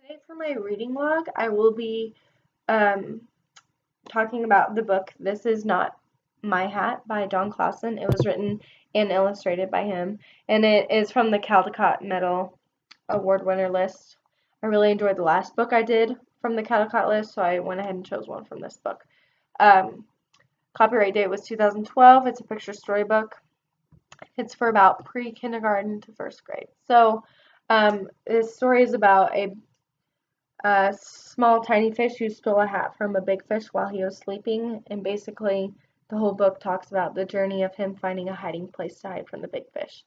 Today for my reading log, I will be um, talking about the book This Is Not My Hat by John Clausen. It was written and illustrated by him, and it is from the Caldecott Medal Award winner list. I really enjoyed the last book I did from the Caldecott list, so I went ahead and chose one from this book. Um, Copyright date was 2012. It's a picture storybook. It's for about pre-kindergarten to first grade. So this story is about a small tiny fish who stole a hat from a big fish while he was sleeping, and basically the whole book talks about the journey of him finding a hiding place to hide from the big fish.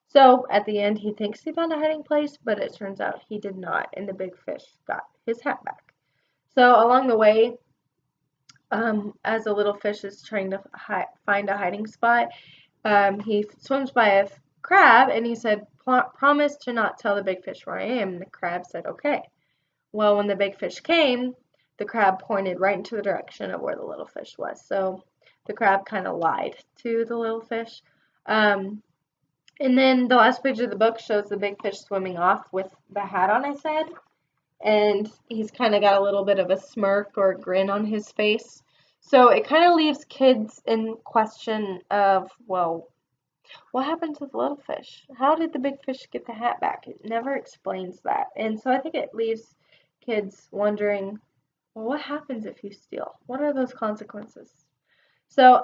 So at the end he thinks he found a hiding place, but it turns out he did not, and the big fish got his hat back. So along the way, as the little fish is trying to find a hiding spot, he swims by a crab, and he said, "Promise to not tell the big fish where I am." And the crab said, "Okay." Well, when the big fish came, the crab pointed right into the direction of where the little fish was. So the crab kind of lied to the little fish. Um, and then the last page of the book shows the big fish swimming off with the hat on his head. And he's kind of got a little bit of a smirk or a grin on his face. So it kind of leaves kids in question of, well, what happened to the little fish? How did the big fish get the hat back? It never explains that. And so I think it leaves kids wondering, well, what happens if you steal? What are those consequences? So,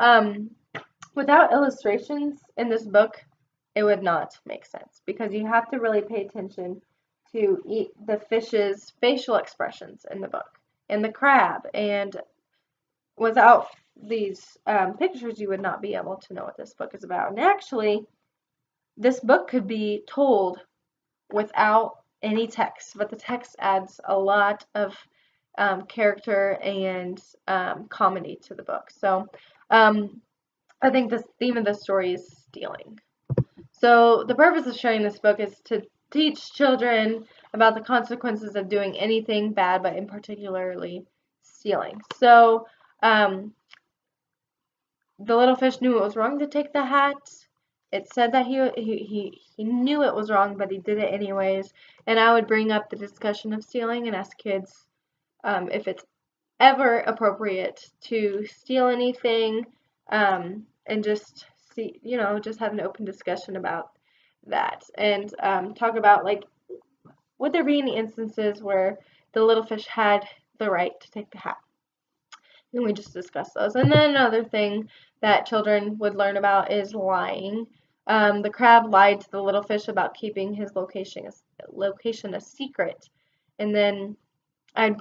without illustrations in this book, it would not make sense because you have to really pay attention to the fish's facial expressions in the book and the crab. And without these pictures, you would not be able to know what this book is about. And actually, this book could be told without any text, but the text adds a lot of character and comedy to the book. So I think the theme of the story is stealing. So the purpose of sharing this book is to teach children about the consequences of doing anything bad, but in particularly stealing. So the little fish knew it was wrong to take the hat. It said that he knew it was wrong, but he did it anyways. And I would bring up the discussion of stealing and ask kids if it's ever appropriate to steal anything, and just see, just have an open discussion about that, and talk about, like, would there be any instances where the little fish had the right to take the hat? And we just discussed those. And then another thing that children would learn about is lying. The crab lied to the little fish about keeping his location a secret. And then I'd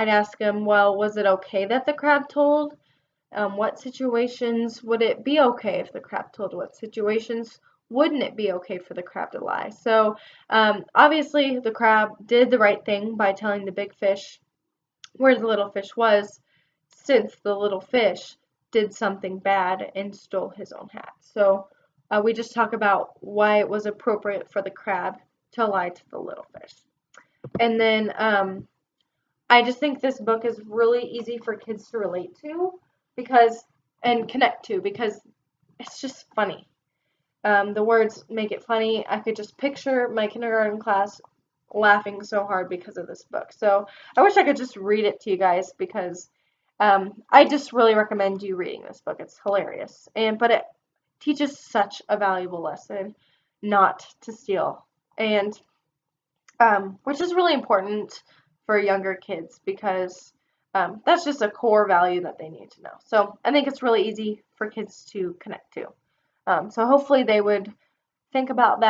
ask him, well, was it okay that the crab told? What situations would it be okay if the crab told? What situations wouldn't it be okay for the crab to lie? So obviously the crab did the right thing by telling the big fish where the little fish was, since the little fish did something bad and stole his own hat. So we just talk about why it was appropriate for the crab to lie to the little fish. And then I just think this book is really easy for kids to relate to and connect to, because it's just funny. The words make it funny. I could just picture my kindergarten class laughing so hard because of this book. So I wish I could just read it to you guys, because I just really recommend you reading this book. It's hilarious, but it teaches such a valuable lesson not to steal, and which is really important for younger kids, because that's just a core value that they need to know. So I think it's really easy for kids to connect to. So hopefully they would think about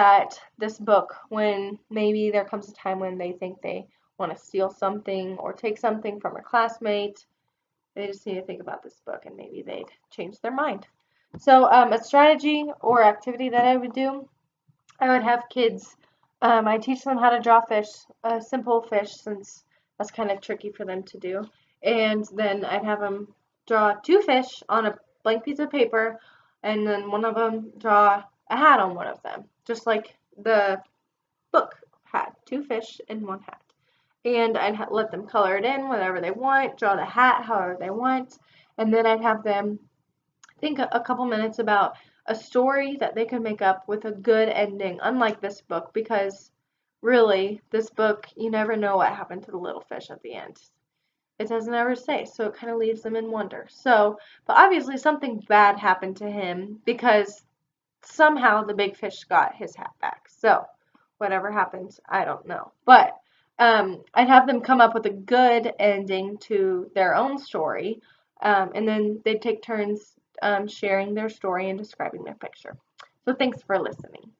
this book, when maybe there comes a time when they think they want to steal something or take something from a classmate. They just need to think about this book, and maybe they'd change their mind. So a strategy or activity that I would do, I would have kids, I teach them how to draw fish, a simple fish, since that's kind of tricky for them to do. And then I'd have them draw two fish on a blank piece of paper, and then one of them draw a hat on one of them, just like the book had, two fish and one hat. And I'd let them color it in whatever they want, draw the hat however they want, and then I'd have them think a couple minutes about a story that they could make up with a good ending, unlike this book, because really, this book, you never know what happened to the little fish at the end. It doesn't ever say, so it kind of leaves them in wonder. So, but obviously something bad happened to him because somehow the big fish got his hat back. So, whatever happens, I don't know. But I'd have them come up with a good ending to their own story, and then they'd take turns sharing their story and describing their picture. So, thanks for listening.